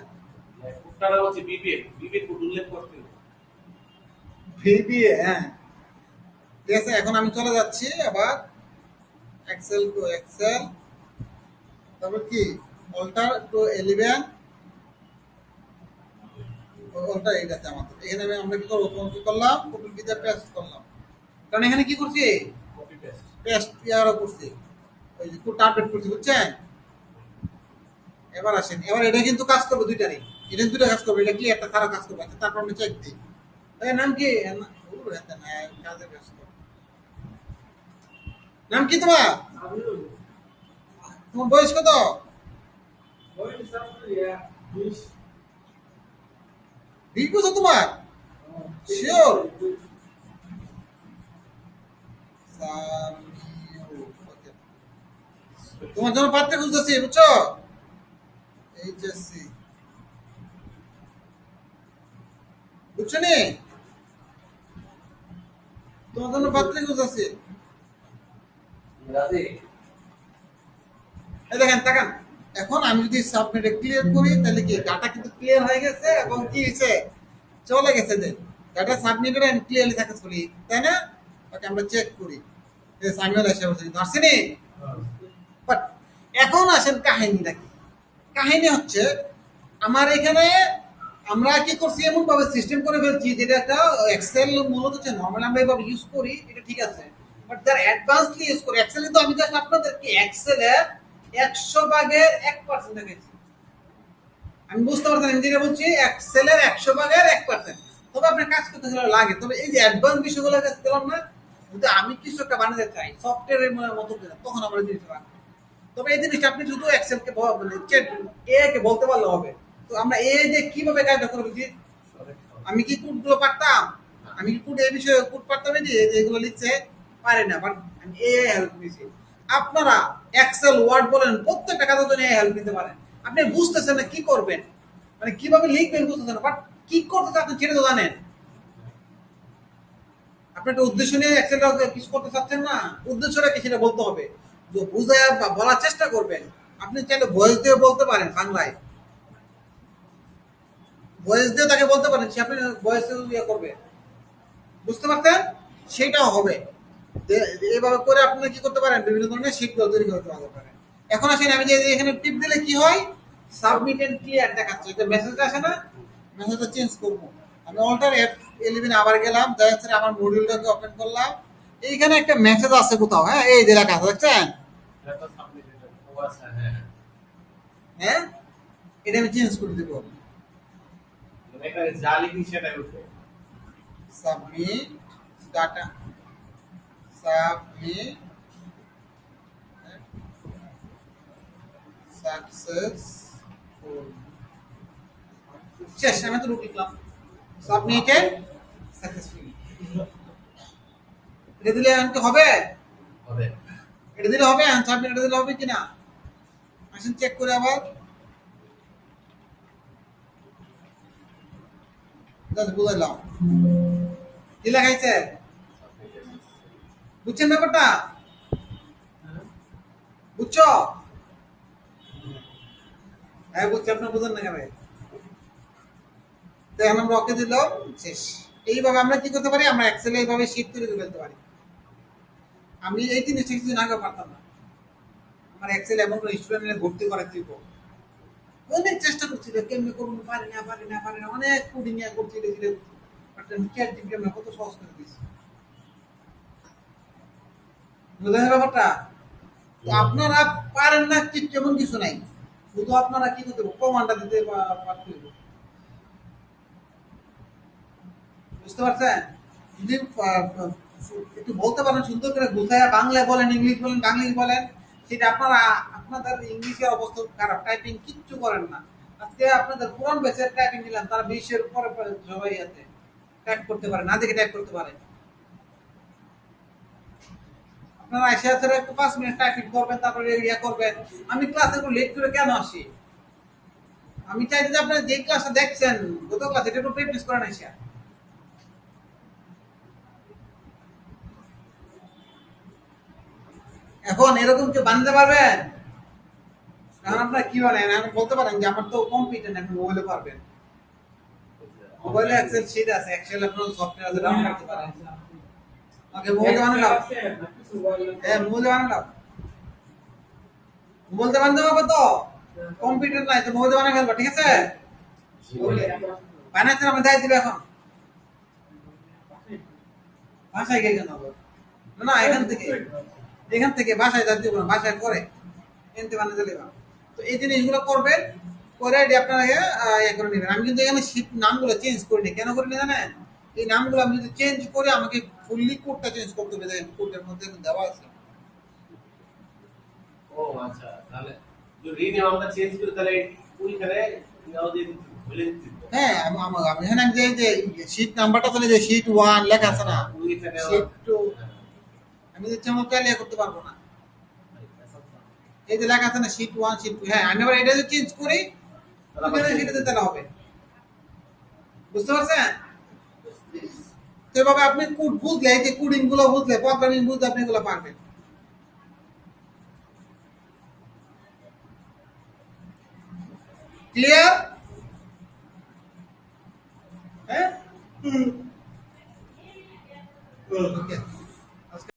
কোডটা হচ্ছে বিবিএ কোড উল্লেখ করতে হবে ভিবিএ, হ্যাঁ ঠিক আছে, এখন আমি চলে যাচ্ছি আবার এক্সেল টু এক্সেল, তারপর কি অল্টার টু 11, ওটা এইটাতে আমাদের এখানে আমরা কি করবো, কি করলাম, কন্ট্রোল কি দিয়ে পেস্ট করলাম, কারণ এখানে কি করছি, কপি পেস্ট। পেস্ট ইয়ারও করছি, ওই যে খুব টার্গেট করছি, বুঝছেন। এবার আসেন, এবার এটা কিন্তু কাজ করবে দুইটারই, এটা দুইটা কাজ করবে, এটা কি একটা খারাপ কাজ করবে। আচ্ছা, তারপর আমি চেক দিই, এর নাম কি, কাজে ব্যস্ত, নাম কি তোমার, তোমার বয়স কত, বিশ 20 বছর তোমার, শিওর, তোমার জন্য পাত্রে খুঁজতেছি, বুঝছো, এইচএসসি, বুঝছো নি, তোমার জন্য পাত্রে খুঁজতেছি। রাজি? এই দেখেন, তাকান, এখন আমি যদি সাবমিটে ক্লিয়ার করি তাহলে কি ডাটা কিন্তু ক্লিয়ার হয়ে গেছে এবং কি হয়েছে, চলে গেছে, then data submitted and clearly successfully, তাই না। ওকে আমরা চেক করি, সামিউল এসে বলছে কিন্তু আসেনি, বাট এখন আসেন কাহিনীটা কি, কাহিনী হচ্ছে আমার এখানে আমরা কি করছি, এমন ভাবে সিস্টেম করে ফেলছি যেটা একটা এক্সেল মূলত হচ্ছে নরমাল আমরা এইভাবে ইউজ করি, এটা ঠিক আছে, বাট যারা অ্যাডভান্সলি ইউজ করে এক্সেল, তো আমি জাস্ট আপনাদেরকে এক্সেলের 100 ভাগের 1% দেখাচ্ছি। আমি বুঝতে পারছেন আমি যেটা বলছি, এক্সেলের 100 ভাগের 1%, তবে আপনার কাজ করতে গেলে লাগে, তবে এই যে অ্যাডভান্স বিষয়গুলো কাজ করলাম না, যদি আমি কিছু একটা বানাতে চাই সফটওয়্যারের মতো করে, তখন আমরা জিনিসটা রাখবো। তবে এই জিনিসটা আপনি শুধু এক্সেলকে মানে এ কে বলতে পারলে হবে। তো আমরা এ যে কিভাবে কাজটা করবো, যে আমি কি কোডগুলো পারতাম, আমি কি কোড এই বিষয়ে কোড পারতাম, এই যে এগুলো লিখছে পারি না, বাট আমি এ হেল্প নিয়েছি। আপনারা এক্সেল ওয়ার্ড বলেন প্রত্যেকটা কাজের জন্য এ হেল্প নিতে পারেন। আপনি বুঝতেছেন না কি করবেন, মানে কিভাবে লিখবেন বুঝতেছেন না, বাট কি করতে আপনি ছেড়ে তো জানেন। আপনি একটা উদ্দেশ্য নিয়ে এক্সেলটা কিছু করতে চাচ্ছেন না, উদ্দেশ্যটা কি সেটা বলতে হবে, যে বুঝায় বা বলার চেষ্টা করবেন। আপনি চাইলে ভয়েস দিয়ে বলতে পারেন, বাংলায় ভয়েস দিয়ে তাকে বলতে পারেন, সে আপনি ভয়েস ইয়ে করবে, বুঝতে পারছেন, সেটাও হবে। এইভাবে করে আপনি কি করতে পারেন, বিভিন্ন ধরনের শিটগুলো তৈরি করতে পারেন। এখন আসেন, আমি যে এখানে টিপ দিলে কি হয়, সাবমিট এন্ড ক্লিয়ার দেখাচ্ছে, এটা মেসেজটা আসে না, মেসেজটা চেঞ্জ করব। আমি অল্টার F11 আবার গেলাম, দেখা আমার মডিউলটাকে ওপেন করলাম, এইখানে একটা মেসেজ আছে কোথাও, হ্যাঁ এই যে লেখা আছে, দেখছেন, এটা সাবমিটেড। ও আচ্ছা, হ্যাঁ। হ্যাঁ, এটা আমি চেঞ্জ করে দেবো, মানে এখানে যা লিখি সেটাই উঠবে। সাবমিট ডাটা, সাবমিট সাকসেসফুল, শেষ, আমি তো লিখলাম সাবমিটেড সাকসেসফুলি। এটা দিলে কি হবে, হবে। এটা দিলে হবে, সাবমিট এটা দিলে হবে কিনা, আসেন চেক করে আবার, জাস্ট বুঝাইলাম কি লেখাইছে, বুঝছেন ব্যাপারটা, বুঝছো, হ্যাঁ বুঝছি, আপনার বুঝেন না কেন, এখন আমরা ওকে দিলাম, শেষ। এইভাবে আমরা কি করতে পারি, আমরা এক্সেলে এইভাবে শীট তৈরি করে ফেলতে পারি। আমি এই জিনিসটা কিছুদিন আগে পারতাম না, আমার এক্সেল এমন করে স্টুডেন্ট ভর্তি করে দিব, অনেক চেষ্টা করছি রে, কেমনে করবো, পারি না, অনেক কোডিং নিয়ে করছি, বাট চ্যাট জিপিটি আমরা কত সহজ করে দিয়েছি, বুঝলেন ব্যাপারটা। তো আপনারা পারেন না কি, তেমন কিছু নাই, শুধু আপনারা কি করতে হবে, কমান্ডটা দিতে পারতে হবে, বুঝতে পারছেন। যদি একটু বলতে পারেন সুন্দর করে বুঝায়, বাংলায় বলেন, ইংলিশ বলেন, বাংলিশ বলেন, সেটা আপনারা, আপনাদের ইংলিশের অবস্থা খারাপ, টাইপিং কিচ্ছু করেন না। আজকে আপনাদের পুরান ব্যাচের টাইপিং দিলাম, তারা 20-এর পরে সবাই আছে টাইপ করতে পারে, না দেখে টাইপ করতে পারে। আপনারা এসে আছে একটু 5 মিনিট টাইপিং করবেন, তারপরে ইয়ে করবেন। আমি ক্লাসে একটু লেট করে কেন আসি, আমি চাই যে আপনারা যে ক্লাসটা দেখছেন গত ক্লাসে এটা একটু প্র্যাকটিস করেন এসে। এখন এরকম কেউ বানাতে পারবেন, এখন আপনারা কি বলেন, এখন বলতে পারেন যে আমার তো কম্পিউটার, আপনি মোবাইলে পারবেন, মোবাইলে এক্সেল শিট আছে, এক্সেল আপনার সফটওয়্যার আছে, ডাউনলোড করতে পারেন। ওকে মোবাইল বানানো দাও হ্যাঁ মোবাইল বানানো দাও মোবাইল বানাতে পারবো তো কম্পিউটার নাই তো মোবাইল বানানো ফেলবো ঠিক আছে বানাইতে আমরা যাই দিবে এখন বাসায় গিয়ে কেন হবে? না না এখান থেকে বাসায় যাতে দিব না বাসায় করে এনতে বানাতে দিবা তো এই জিনিসগুলো করবেন করে এটি আপনারা ইয়ে করে নেবেন আমি কিন্তু এখানে শীট নামগুলো চেঞ্জ করিনি কেন করিনি জানেন এই নামগুলো আমি যদি চেঞ্জ করে আমাকে ফুললি কোডটা চেঞ্জ করতে হবে দেখেন কোডের মধ্যে দেওয়া আছে ও আচ্ছা তাহলে যদি রিনেম আমরা চেঞ্জ করি তাহলে ওইখানে নাও দিয়ে দিতে বলে দিতে হ্যাঁ আমি এখানে আমি যে শীট নাম্বারটা আছে না যে শীট 1 লেখা আছে না ওইখানে শীট 2 আমি যে চমৎকার লিখে করতে পারবো না এই যে লেখা আছে না শীট 1 শীট 2 হ্যাঁ আমি আবার এটা যদি চেঞ্জ করি তাহলে সেটা দিতে হবে বুঝতে পারছেন তো এভাবে আপনি কোড বুঝলে এই যে কোডিং গুলো বুঝলে প্রোগ্রামিং বুঝলে আপনি এগুলো পারবেন ক্লিয়ার হ্যাঁ ওকে